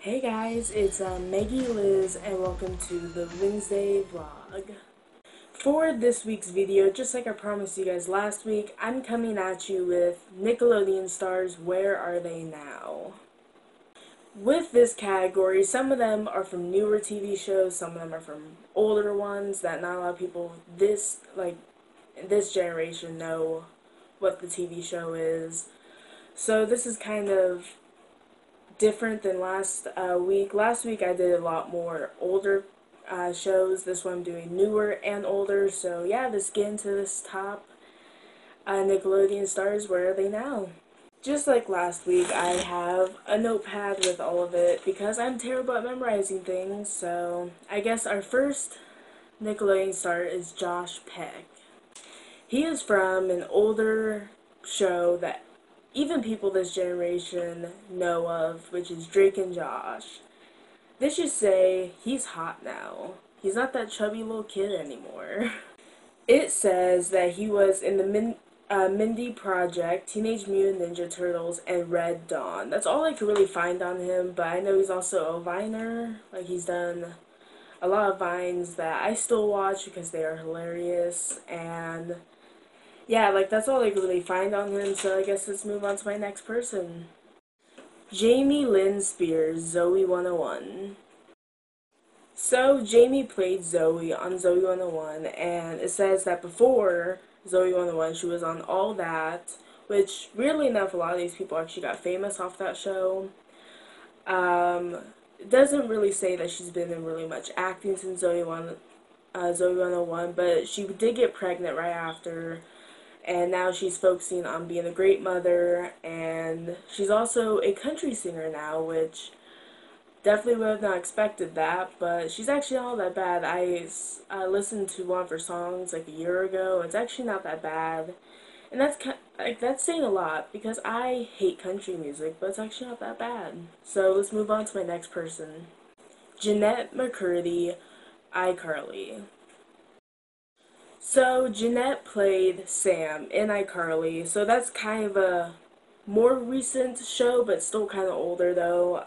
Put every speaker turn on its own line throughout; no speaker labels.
Hey guys, it's Maggie Liz and welcome to the Wednesday vlog. For this week's video, just like I promised you guys last week, I'm coming at you with Nickelodeon Stars, Where Are They Now? With this category, some of them are from newer TV shows, some of them are from older ones that not a lot of people this generation know what the TV show is. So this is kind of different than last week. Last week I did a lot more older shows. This one I'm doing newer and older. So yeah, let's get into this top Nickelodeon stars. Where are they now? Just like last week, I have a notepad with all of it because I'm terrible at memorizing things. So I guess our first Nickelodeon star is Josh Peck. He is from an older show that even people this generation know of, which is Drake and Josh. They should say he's hot now. He's not that chubby little kid anymore. It says that he was in the Mindy Project, Teenage Mutant Ninja Turtles, and Red Dawn. That's all I could really find on him, but I know he's also a Viner. Like, he's done a lot of Vines that I still watch because they are hilarious, and yeah, like, that's all I could really find on him, so I guess let's move on to my next person. Jamie Lynn Spears, Zoe 101. So, Jamie played Zoe on Zoe 101, and it says that before Zoe 101, she was on All That, which, weirdly enough, a lot of these people actually got famous off that show. It doesn't really say that she's been in really much acting since Zoe 101, but she did get pregnant right after, and now she's focusing on being a great mother, and she's also a country singer now, which definitely would have not expected that, but she's actually not that bad. I listened to one of her songs like a year ago. It's actually not that bad, and that's saying a lot because I hate country music, but it's actually not that bad. So let's move on to my next person, Jennette McCurdy, iCarly. So, Jennette played Sam in iCarly, so that's kind of a more recent show, but still kind of older though.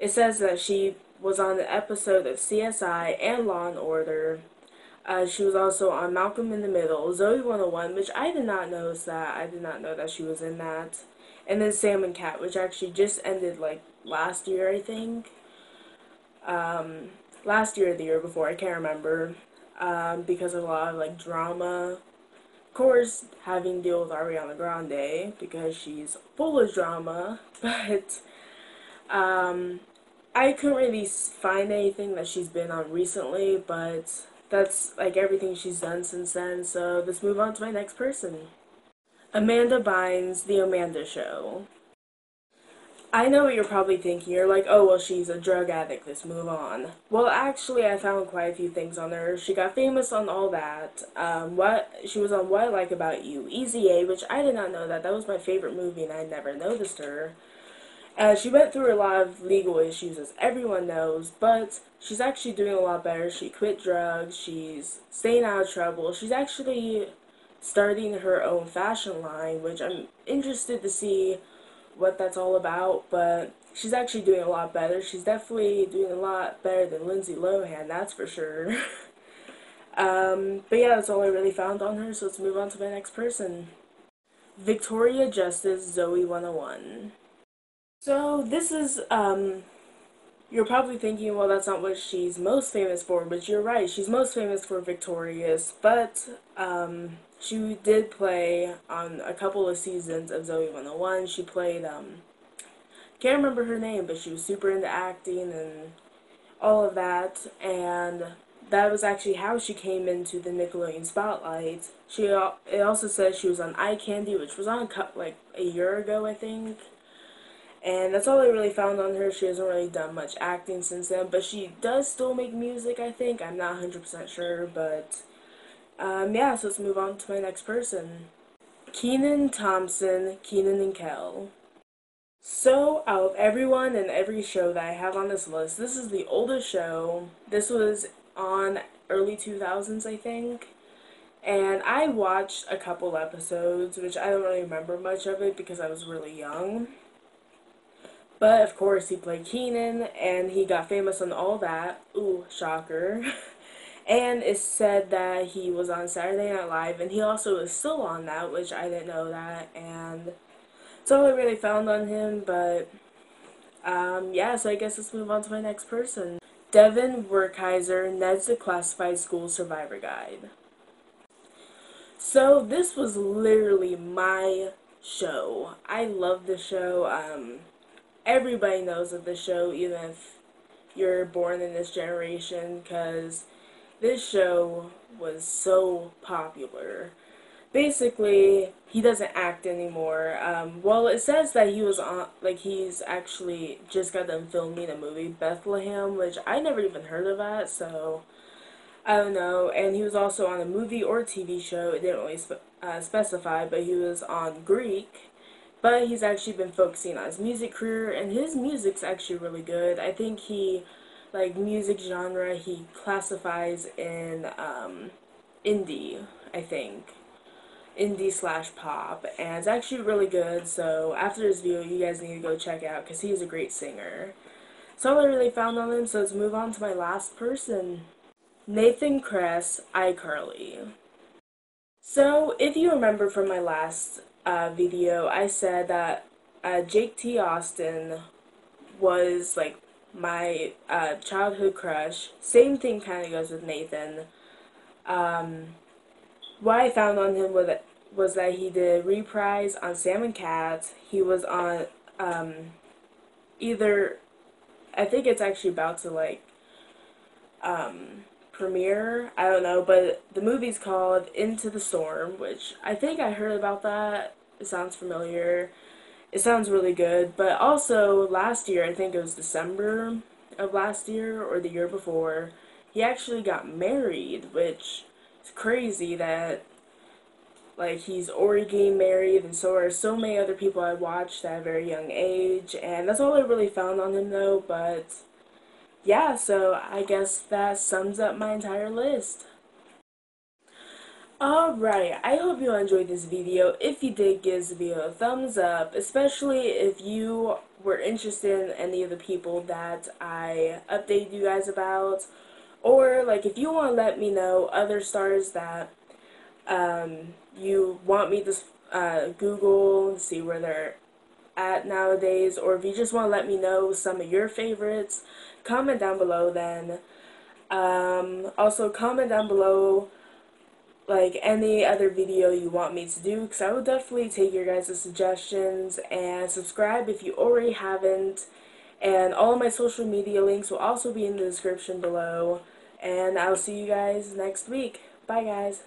It says that she was on an episode of CSI and Law and Order. She was also on Malcolm in the Middle, Zoe 101, which I did not notice that. I did not know that she was in that. And then Sam and Cat, which actually just ended like last year, I think. Last year or the year before, I can't remember. Because of a lot of like drama. Of course, having to deal with Ariana Grande because she's full of drama, but I couldn't really find anything that she's been on recently, but that's like everything she's done since then, so let's move on to my next person. Amanda Bynes, The Amanda Show. I know what you're probably thinking. You're like, oh, well, she's a drug addict. Let's move on. Well, actually, I found quite a few things on her. She got famous on All That. She was on What I Like About You, Easy A, which I did not know that. That was my favorite movie, and I never noticed her. She went through a lot of legal issues, as everyone knows, but she's actually doing a lot better. She quit drugs. She's staying out of trouble. She's actually starting her own fashion line, which I'm interested to see what that's all about, but she's actually doing a lot better. She's definitely doing a lot better than Lindsay Lohan, that's for sure. But yeah, that's all I really found on her, so let's move on to my next person. Victoria Justice, Zoe 101. So this is, you're probably thinking, well, that's not what she's most famous for, but you're right, she's most famous for Victorious, but, she did play on a couple of seasons of Zoe 101. She played, can't remember her name, but she was super into acting and all of that, and that was actually how she came into the Nickelodeon spotlight. It also says she was on Eye Candy, which was on like a year ago, I think. And that's all I really found on her. She hasn't really done much acting since then, but she does still make music, I think. I'm not 100% sure, but yeah, so let's move on to my next person. Keenan Thompson, Keenan and Kel. So, out of everyone and every show that I have on this list, this is the oldest show. This was on early 2000s, I think. And I watched a couple episodes, which I don't really remember much of it because I was really young. But of course, he played Keenan, and he got famous on all that. Ooh, shocker. And it's said that he was on Saturday Night Live, and he also is still on that, which I didn't know that. And that's all I really found on him. But yeah, so I guess let's move on to my next person. Devin Werkheiser, Ned's Declassified School Survivor Guide. So this was literally my show. I love the show. Everybody knows of the show, even if you're born in this generation, because this show was so popular. Basically, he doesn't act anymore. Well, it says that he was on, like, he's actually just got done filming a movie, Bethlehem, which I never even heard of that, so I don't know. And he was also on a movie or TV show. It didn't really specify, but he was on Greek. But he's actually been focusing on his music career, and his music's actually really good. I think he, like, music genre, he classifies in indie, I think. Indie slash pop, and it's actually really good. So after this video, you guys need to go check it out because he's a great singer. That's all I really found on him. So let's move on to my last person, Nathan Kress, iCarly. So if you remember from my last video, I said that Jake T. Austin was like my childhood crush. Same thing kind of goes with Nathan. What I found on him was that he did Reprise on Sam and Cat. He was on either, I think it's actually about to like premiere, I don't know, but the movie's called Into the Storm, which I think I heard about that. It sounds familiar. It sounds really good. But also last year, I think it was December of last year or the year before, he actually got married, which is crazy that like he's already getting married, and so are so many other people I watched at a very young age. And that's all I really found on him though. But yeah, so I guess that sums up my entire list. Alright, I hope you enjoyed this video. If you did, give this video a thumbs up, especially if you were interested in any of the people that I updated you guys about, or like if you want to let me know other stars that you want me to Google, see where they're at nowadays, or if you just want to let me know some of your favorites, comment down below then. Also comment down below like any other video you want me to do, because I will definitely take your guys' suggestions, and subscribe if you already haven't, and all of my social media links will also be in the description below, and I'll see you guys next week. Bye guys.